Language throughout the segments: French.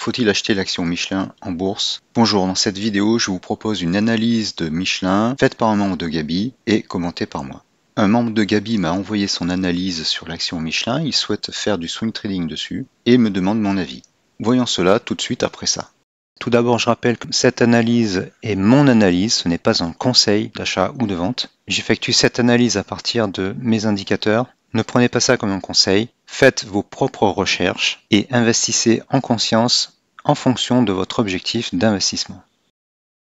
Faut-il acheter l'action Michelin en bourse? Bonjour, dans cette vidéo, je vous propose une analyse de Michelin faite par un membre de Gabi et commentée par moi. Un membre de Gabi m'a envoyé son analyse sur l'action Michelin, il souhaite faire du swing trading dessus et me demande mon avis. Voyons cela tout de suite après ça. Tout d'abord, je rappelle que cette analyse est mon analyse, ce n'est pas un conseil d'achat ou de vente. J'effectue cette analyse à partir de mes indicateurs. Ne prenez pas ça comme un conseil, faites vos propres recherches et investissez en conscience en fonction de votre objectif d'investissement.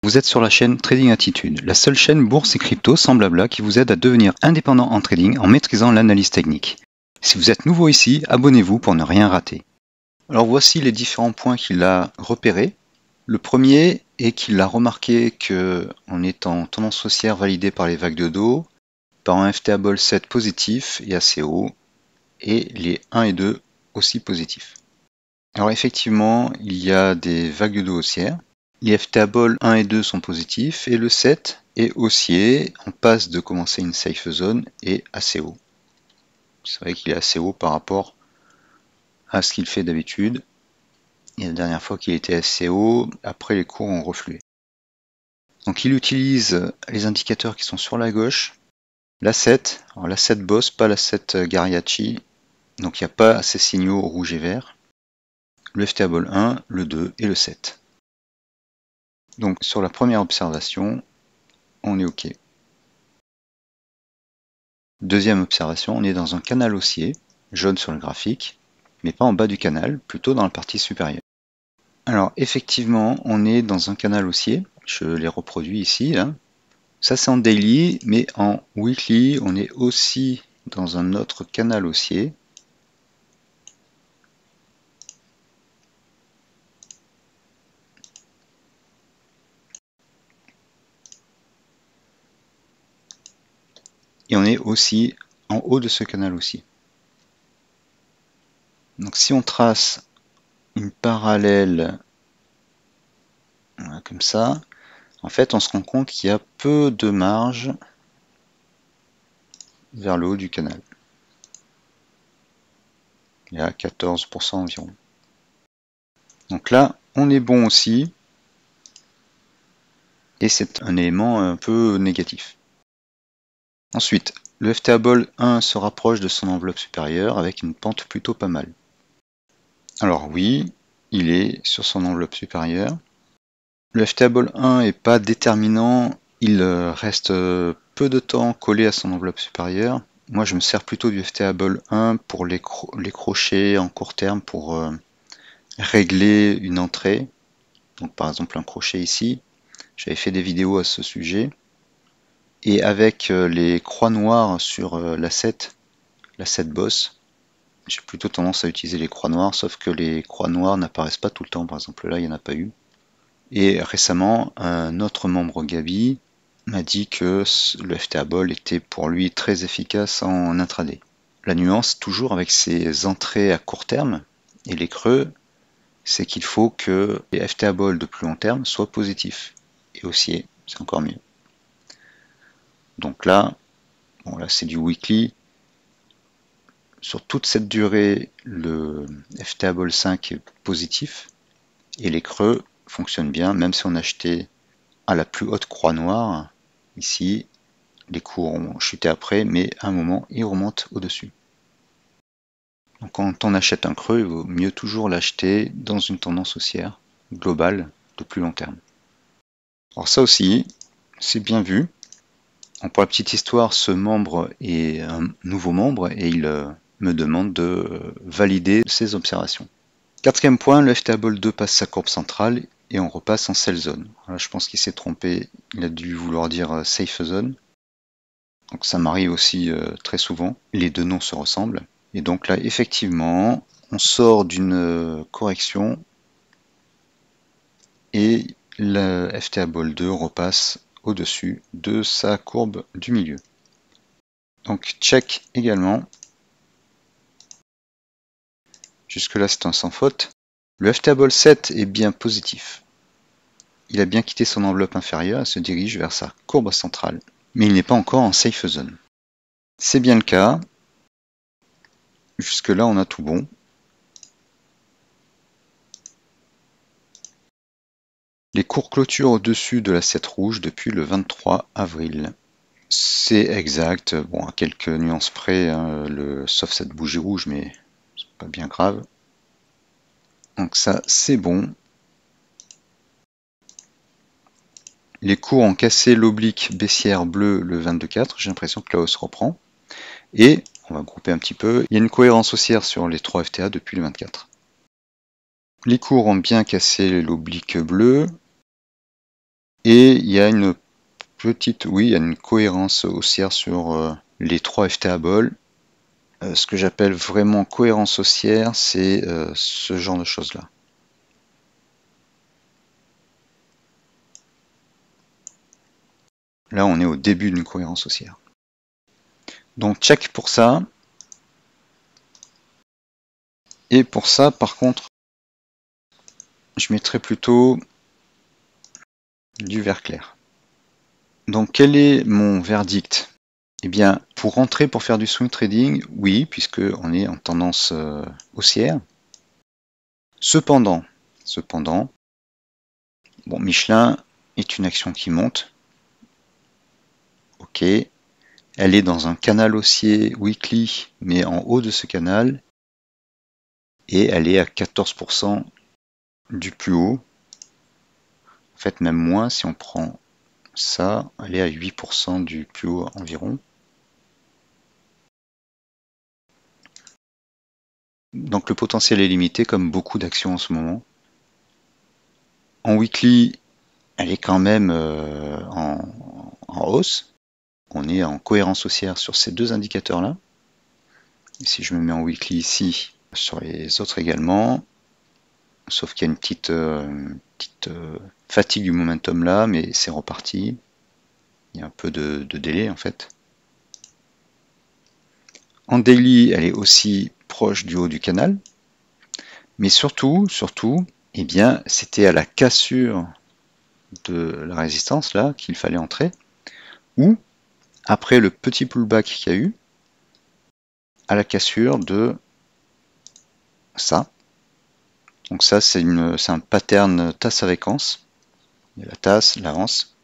Vous êtes sur la chaîne Trading Attitude, la seule chaîne bourse et crypto sans blabla qui vous aide à devenir indépendant en trading en maîtrisant l'analyse technique. Si vous êtes nouveau ici, abonnez-vous pour ne rien rater. Alors voici les différents points qu'il a repérés. Le premier est qu'il a remarqué qu'on est en tendance haussière validée par les vagues de dos, par un FTA-Ball 7 positif et assez haut, et les 1 et 2 aussi positifs. Alors effectivement, il y a des vagues de dos haussières. Les FTA-Ball 1 et 2 sont positifs, et le 7 est haussier, on passe de commencer une safe zone et assez haut. C'est vrai qu'il est assez haut par rapport à ce qu'il fait d'habitude. Et la dernière fois qu'il était assez haut, après les cours ont reflué. Donc il utilise les indicateurs qui sont sur la gauche, l'A7, alors l'A7 Boss, pas l'A7 Gariachi, donc il n'y a pas ces signaux rouge et vert, le FTA-Ball 1, le 2 et le 7. Donc sur la première observation, on est OK. Deuxième observation, on est dans un canal haussier, jaune sur le graphique, mais pas en bas du canal, plutôt dans la partie supérieure. Alors effectivement, on est dans un canal haussier, je l'ai reproduit ici, là. Ça c'est en daily, mais en weekly, on est aussi dans un autre canal haussier. Et on est aussi en haut de ce canal haussier. Donc si on trace une parallèle voilà, comme ça, en fait on se rend compte qu'il y a peu de marge vers le haut du canal. Il y a 14% environ. Donc là, on est bon aussi. Et c'est un élément un peu négatif. Ensuite, le FTA-Ball 1 se rapproche de son enveloppe supérieure avec une pente plutôt pas mal. Alors oui, il est sur son enveloppe supérieure. Le FTA-Ball 1 n'est pas déterminant, il reste peu de temps collé à son enveloppe supérieure. Moi je me sers plutôt du FTA-Ball 1 pour les crochets en court terme pour régler une entrée. Donc par exemple un crochet ici. J'avais fait des vidéos à ce sujet. Et avec les croix noires sur l'A7 Boss, j'ai plutôt tendance à utiliser les croix noires, sauf que les croix noires n'apparaissent pas tout le temps. Par exemple là, il n'y en a pas eu. Et récemment, un autre membre Gabi m'a dit que le FTA-Ball était pour lui très efficace en intraday. La nuance, toujours avec ces entrées à court terme et les creux, c'est qu'il faut que les FTA-Ball de plus long terme soient positifs et haussiers, c'est encore mieux. Donc là, bon là c'est du weekly. Sur toute cette durée, le FTA-Ball 5 est positif et les creux fonctionnent bien, même si on achetait à la plus haute croix noire. Ici, les cours ont chuté après, mais à un moment, ils remontent au-dessus. Donc quand on achète un creux, il vaut mieux toujours l'acheter dans une tendance haussière globale de plus long terme. Alors ça aussi, c'est bien vu. Pour la petite histoire, ce membre est un nouveau membre et il me demande de valider ses observations. Quatrième point, le FTA-Ball 2 passe sa courbe centrale et on repasse en sell zone. Là, je pense qu'il s'est trompé, il a dû vouloir dire safe zone. Donc ça m'arrive aussi très souvent, les deux noms se ressemblent. Et donc là, effectivement, on sort d'une correction et le FTA-Ball 2 repasse au-dessus de sa courbe du milieu. Donc check également. Jusque là c'est un sans faute. Le FTA-Ball 7 est bien positif. Il a bien quitté son enveloppe inférieure et se dirige vers sa courbe centrale. Mais il n'est pas encore en safe zone. C'est bien le cas. Jusque là on a tout bon. Les cours clôturent au-dessus de l'assiette rouge depuis le 23 avril. C'est exact, bon, à quelques nuances près, hein, sauf cette bougie rouge, mais c'est pas bien grave. Donc ça, c'est bon. Les cours ont cassé l'oblique baissière bleue le 22/4, j'ai l'impression que la hausse reprend. Et, on va grouper un petit peu, il y a une cohérence haussière sur les 3 FTA depuis le 24. Les cours ont bien cassé l'oblique bleue. Et il y a une petite, oui, il y a une cohérence haussière sur les 3 FTA ball. Ce que j'appelle vraiment cohérence haussière, c'est ce genre de choses-là. Là, on est au début d'une cohérence haussière. Donc, check pour ça. Et pour ça, par contre, je mettrais plutôt du vert clair. Donc, quel est mon verdict? Eh bien, pour rentrer pour faire du swing trading, oui, puisque on est en tendance haussière. Cependant, bon, Michelin est une action qui monte. Ok. Elle est dans un canal haussier weekly, mais en haut de ce canal. Et elle est à 14% du plus haut. En fait, même moins si on prend ça, elle est à 8% du plus haut environ. Donc le potentiel est limité comme beaucoup d'actions en ce moment. En weekly, elle est quand même en hausse. On est en cohérence haussière sur ces deux indicateurs-là. Et si je me mets en weekly ici, sur les autres également, sauf qu'il y a une petite fatigue du momentum là, mais c'est reparti. Il y a un peu de délai en fait. En daily, elle est aussi proche du haut du canal. Mais surtout, eh bien, c'était à la cassure de la résistance là qu'il fallait entrer. Ou, après le petit pullback qu'il y a eu, à la cassure de ça. Donc ça, c'est un pattern tasse avec anse. Il y a la tasse, la anse.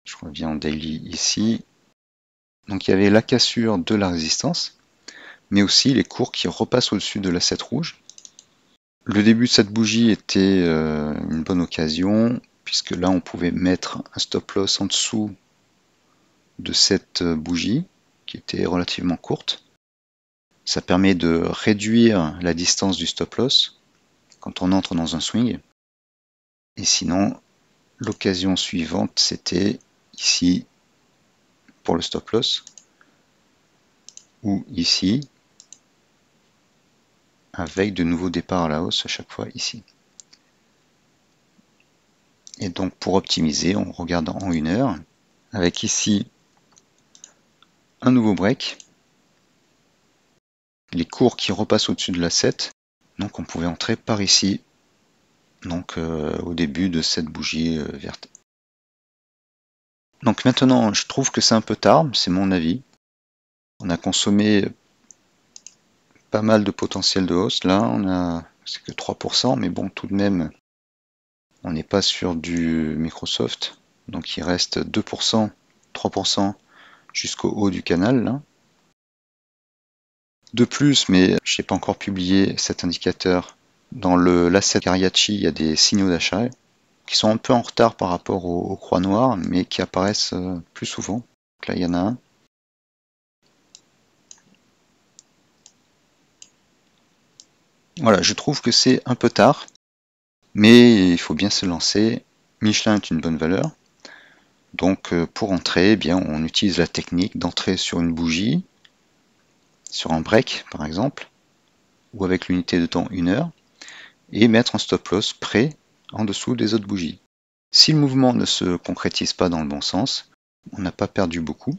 Je reviens en daily ici. Donc il y avait la cassure de la résistance, mais aussi les cours qui repassent au-dessus de l'assiette rouge. Le début de cette bougie était une bonne occasion, puisque là on pouvait mettre un stop loss en dessous de cette bougie, qui était relativement courte. Ça permet de réduire la distance du stop loss quand on entre dans un swing. Et sinon, l'occasion suivante, c'était ici pour le stop loss, ou ici, avec de nouveaux départs à la hausse à chaque fois ici. Et donc pour optimiser, on regarde en 1 heure, avec ici un nouveau break, les cours qui repassent au-dessus de la 7, donc on pouvait entrer par ici, donc au début de cette bougie verte. Donc maintenant, je trouve que c'est un peu tard, c'est mon avis. On a consommé pas mal de potentiel de hausse, là, c'est que 3%, mais bon, tout de même, on n'est pas sur du Microsoft, donc il reste 2%, 3% jusqu'au haut du canal, là. De plus, mais je n'ai pas encore publié cet indicateur, dans l'asset Cariachi, il y a des signaux d'achat qui sont un peu en retard par rapport aux croix noires, mais qui apparaissent plus souvent. Donc là, il y en a un. Voilà, je trouve que c'est un peu tard, mais il faut bien se lancer. Michelin est une bonne valeur. Donc pour entrer, eh bien, on utilise la technique d'entrer sur une bougie, sur un break par exemple, ou avec l'unité de temps 1 heure, et mettre un stop loss près en dessous des autres bougies. Si le mouvement ne se concrétise pas dans le bon sens, on n'a pas perdu beaucoup.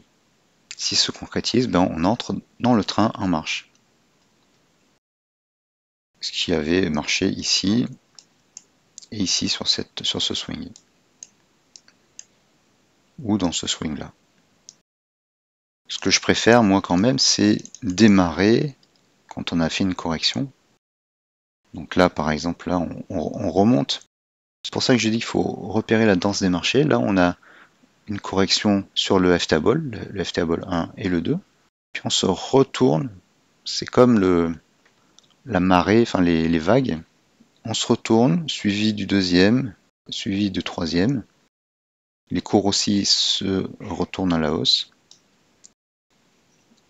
S'il se concrétise, ben on entre dans le train en marche. Ce qui avait marché ici et ici sur ce swing. Ou dans ce swing là. Ce que je préfère moi quand même, c'est démarrer quand on a fait une correction. Donc là, par exemple, là, on remonte. C'est pour ça que j'ai dit qu'il faut repérer la danse des marchés. Là, on a une correction sur le F-table, le F-table 1 et le 2. Puis on se retourne. C'est comme la marée, enfin les vagues. On se retourne, suivi du deuxième, suivi du troisième. Les cours aussi se retournent à la hausse.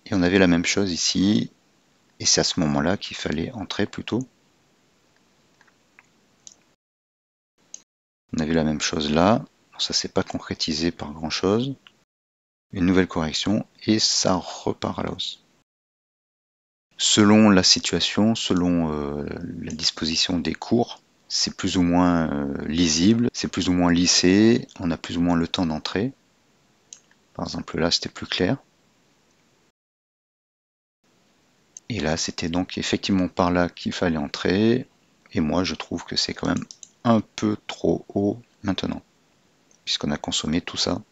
Et on avait la même chose ici. Et c'est à ce moment-là qu'il fallait entrer plutôt. On avait la même chose là. Ça s'est pas concrétisé par grand chose. Une nouvelle correction et ça repart à la hausse. Selon la situation, selon la disposition des cours, c'est plus ou moins lisible, c'est plus ou moins lissé, on a plus ou moins le temps d'entrer. Par exemple là c'était plus clair. Et là c'était donc effectivement par là qu'il fallait entrer. Et moi je trouve que c'est quand même un peu trop haut maintenant, puisqu'on a consommé tout ça.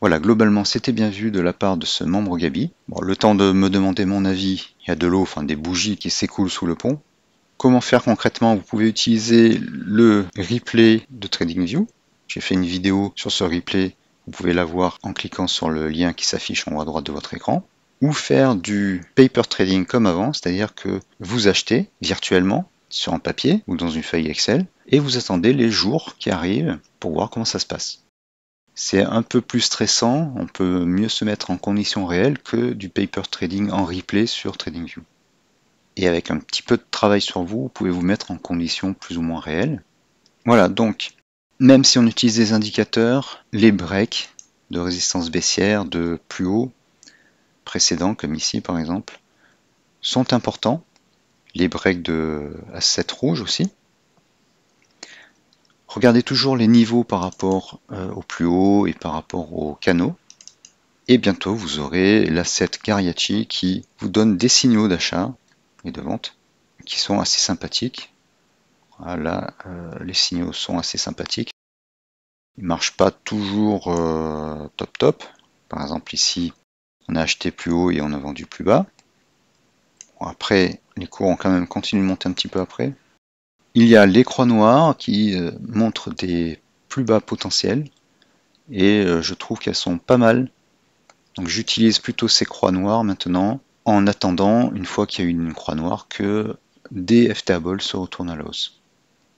Voilà, globalement, c'était bien vu de la part de ce membre Gabi. Bon, le temps de me demander mon avis, il y a de l'eau, enfin des bougies qui s'écoulent sous le pont. Comment faire concrètement? Vous pouvez utiliser le replay de TradingView. J'ai fait une vidéo sur ce replay, vous pouvez la voir en cliquant sur le lien qui s'affiche en haut à droite de votre écran. Ou faire du paper trading comme avant, c'est-à-dire que vous achetez virtuellement sur un papier ou dans une feuille Excel et vous attendez les jours qui arrivent pour voir comment ça se passe. C'est un peu plus stressant, on peut mieux se mettre en conditions réelles que du paper trading en replay sur TradingView. Et avec un petit peu de travail sur vous, vous pouvez vous mettre en conditions plus ou moins réelles. Voilà, donc, même si on utilise des indicateurs, les breaks de résistance baissière de plus haut précédents, comme ici par exemple, sont importants. Les breaks de A7 rouge aussi. Regardez toujours les niveaux par rapport au plus haut et par rapport aux canaux. Et bientôt, vous aurez l'asset Gariachi qui vous donne des signaux d'achat et de vente qui sont assez sympathiques. Voilà, les signaux sont assez sympathiques. Ils ne marchent pas toujours top top. Par exemple, ici, on a acheté plus haut et on a vendu plus bas. Bon, après, les cours ont quand même continué de monter un petit peu après. Il y a les croix noires qui montrent des plus bas potentiels et je trouve qu'elles sont pas mal. Donc j'utilise plutôt ces croix noires maintenant en attendant, une fois qu'il y a eu une croix noire, que des F-tables se retournent à la hausse.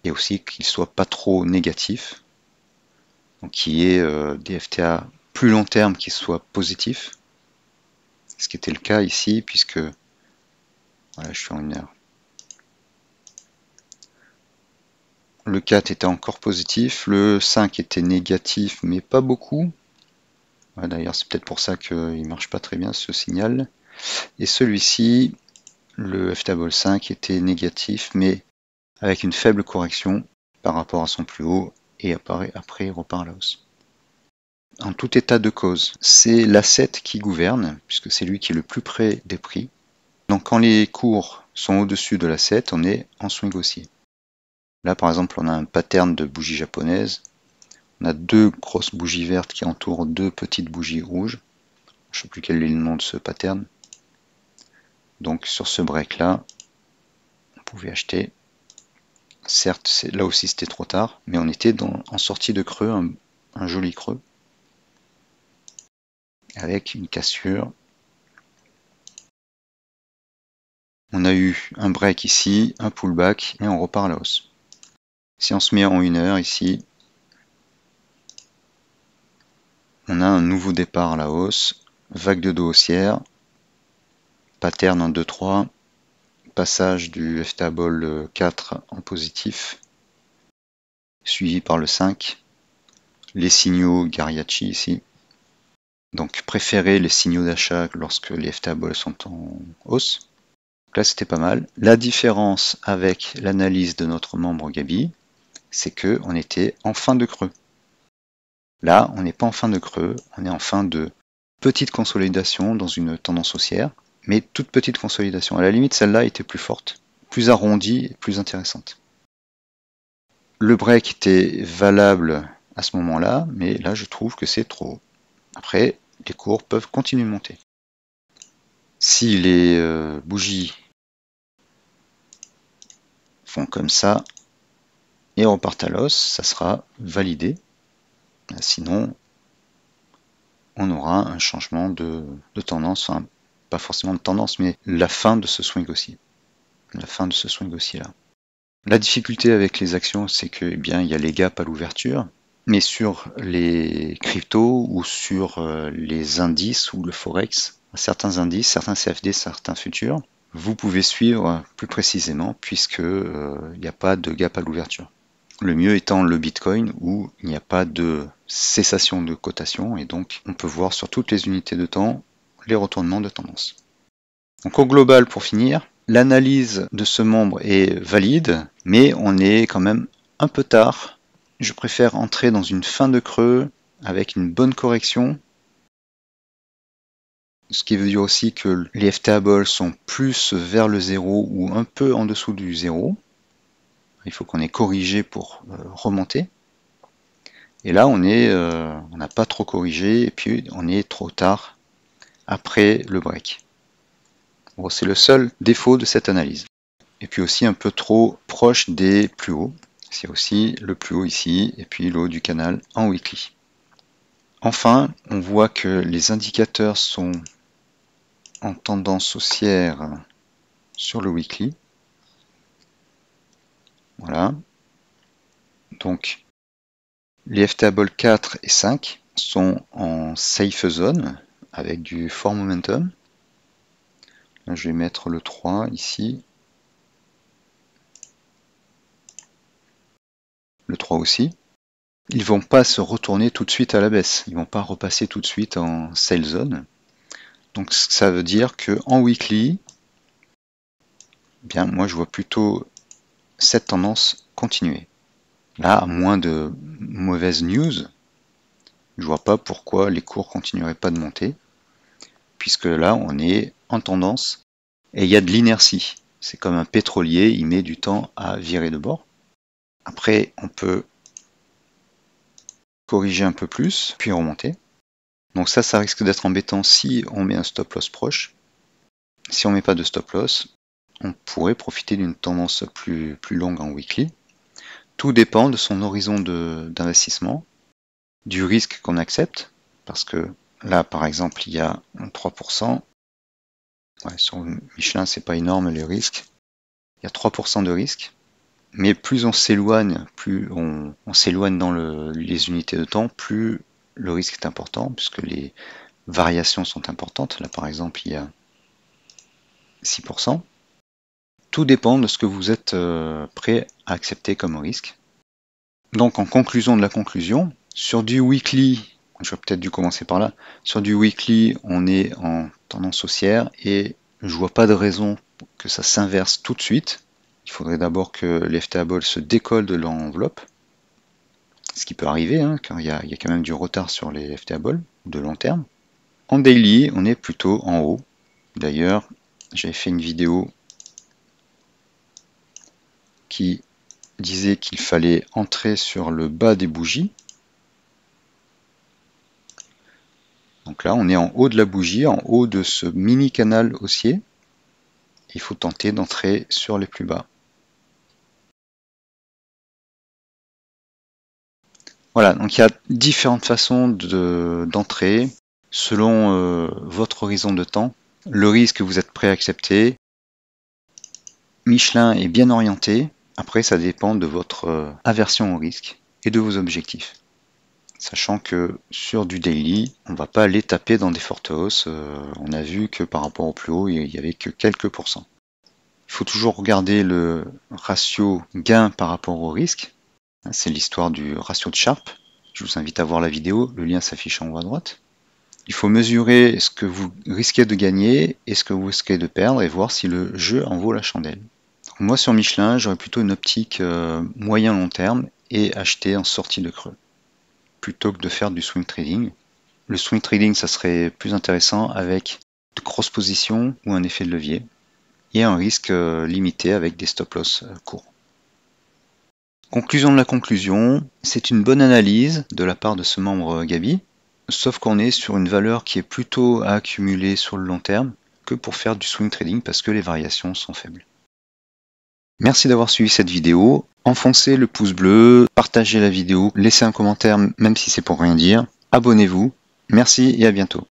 Et aussi qu'ils ne soient pas trop négatifs. Donc qu'il y ait des FTA plus long terme qui soient positifs. Ce qui était le cas ici, puisque voilà, je suis en 1 heure. Le 4 était encore positif, le 5 était négatif, mais pas beaucoup. Ouais, d'ailleurs, c'est peut-être pour ça qu'il ne marche pas très bien ce signal. Et celui-ci, le F-table 5 était négatif, mais avec une faible correction par rapport à son plus haut, et après il repart à la hausse. En tout état de cause, c'est l'asset qui gouverne, puisque c'est lui qui est le plus près des prix. Donc quand les cours sont au-dessus de l'asset, on est en swing haussier. Là par exemple, on a un pattern de bougies japonaises. On a deux grosses bougies vertes qui entourent deux petites bougies rouges. Je ne sais plus quel est le nom de ce pattern. Donc sur ce break là, on pouvait acheter. Certes, là aussi c'était trop tard, mais on était en sortie de creux, un joli creux, avec une cassure. On a eu un break ici, un pullback, et on repart à la hausse. Si on se met en 1 heure ici, on a un nouveau départ à la hausse, vague de dos haussière, pattern en 2-3, passage du F-table 4 en positif, suivi par le 5, les signaux Gariachi ici. Donc préférez les signaux d'achat lorsque les F-tables sont en hausse. Donc là c'était pas mal. La différence avec l'analyse de notre membre Gabi, c'est que on était en fin de creux. Là, on n'est pas en fin de creux, on est en fin de petite consolidation dans une tendance haussière, mais toute petite consolidation. À la limite, celle-là était plus forte, plus arrondie et plus intéressante. Le break était valable à ce moment-là, mais là, je trouve que c'est trop haut. Après, les cours peuvent continuer de monter. Si les bougies font comme ça et repartent à l'os, ça sera validé. Sinon, on aura un changement de tendance, enfin, pas forcément de tendance, mais la fin de ce swing aussi. La fin de ce swing aussi là. La difficulté avec les actions, c'est que eh bien, il y a les gaps à l'ouverture, mais sur les cryptos ou sur les indices ou le forex, certains indices, certains CFD, certains futurs, vous pouvez suivre plus précisément puisque il n'y a pas de gap à l'ouverture. Le mieux étant le Bitcoin où il n'y a pas de cessation de cotation et donc on peut voir sur toutes les unités de temps les retournements de tendance. Donc au global, pour finir, l'analyse de ce membre est valide, mais on est quand même un peu tard. Je préfère entrer dans une fin de creux avec une bonne correction. Ce qui veut dire aussi que les FTables sont plus vers le zéro ou un peu en dessous du zéro. Il faut qu'on ait corrigé pour remonter. Et là, on n'a pas trop corrigé et puis on est trop tard après le break. Bon, c'est le seul défaut de cette analyse. Et puis aussi un peu trop proche des plus hauts. C'est aussi le plus haut ici et puis le haut du canal en weekly. Enfin, on voit que les indicateurs sont en tendance haussière sur le weekly. Voilà. Donc, les FTable 4 et 5 sont en safe zone avec du fort momentum. Là, je vais mettre le 3 ici. Le 3 aussi. Ils ne vont pas se retourner tout de suite à la baisse. Ils ne vont pas repasser tout de suite en sell zone. Donc ça veut dire que en weekly, bien moi je vois plutôt cette tendance continuer. Là, à moins de mauvaises news, je vois pas pourquoi les cours continueraient pas de monter, puisque là on est en tendance et il y a de l'inertie. C'est comme un pétrolier, il met du temps à virer de bord. Après, on peut corriger un peu plus, puis remonter. Donc ça risque d'être embêtant si on met un stop loss proche. Si on met pas de stop loss, on pourrait profiter d'une tendance plus longue en weekly. Tout dépend de son horizon d'investissement, du risque qu'on accepte, parce que là, par exemple, il y a 3%. Ouais, sur Michelin, c'est pas énorme le risque. Il y a 3% de risque. Mais plus on s'éloigne, plus on s'éloigne dans les unités de temps, plus le risque est important, puisque les variations sont importantes. Là, par exemple, il y a 6%. Tout dépend de ce que vous êtes prêt à accepter comme risque. Donc, en conclusion de la conclusion, sur du weekly, j'aurais peut-être dû commencer par là, sur du weekly, on est en tendance haussière et je vois pas de raison que ça s'inverse tout de suite. Il faudrait d'abord que les FTables se décollent de l'enveloppe, ce qui peut arriver, hein, car il y a quand même du retard sur les FTables de long terme. En daily, on est plutôt en haut. D'ailleurs, j'avais fait une vidéo qui disait qu'il fallait entrer sur le bas des bougies. Donc là, on est en haut de la bougie, en haut de ce mini canal haussier. Il faut tenter d'entrer sur les plus bas. Voilà, donc il y a différentes façons d'entrer selon votre horizon de temps, le risque que vous êtes prêt à accepter. Michelin est bien orienté. Après, ça dépend de votre aversion au risque et de vos objectifs. Sachant que sur du daily, on ne va pas aller taper dans des fortes hausses. On a vu que par rapport au plus haut, il n'y avait que quelques pourcents. Il faut toujours regarder le ratio gain par rapport au risque. C'est l'histoire du ratio de Sharpe. Je vous invite à voir la vidéo, le lien s'affiche en haut à droite. Il faut mesurer ce que vous risquez de gagner et ce que vous risquez de perdre et voir si le jeu en vaut la chandelle. Donc moi sur Michelin, j'aurais plutôt une optique moyen-long terme et acheter en sortie de creux, plutôt que de faire du swing trading. Le swing trading, ça serait plus intéressant avec de grosses positions ou un effet de levier et un risque limité avec des stop-loss courts. Conclusion de la conclusion, c'est une bonne analyse de la part de ce membre Gabi, sauf qu'on est sur une valeur qui est plutôt à accumuler sur le long terme. que pour faire du swing trading parce que les variations sont faibles. Merci d'avoir suivi cette vidéo. Enfoncez le pouce bleu, partagez la vidéo, laissez un commentaire même si c'est pour rien dire. Abonnez-vous. Merci et à bientôt.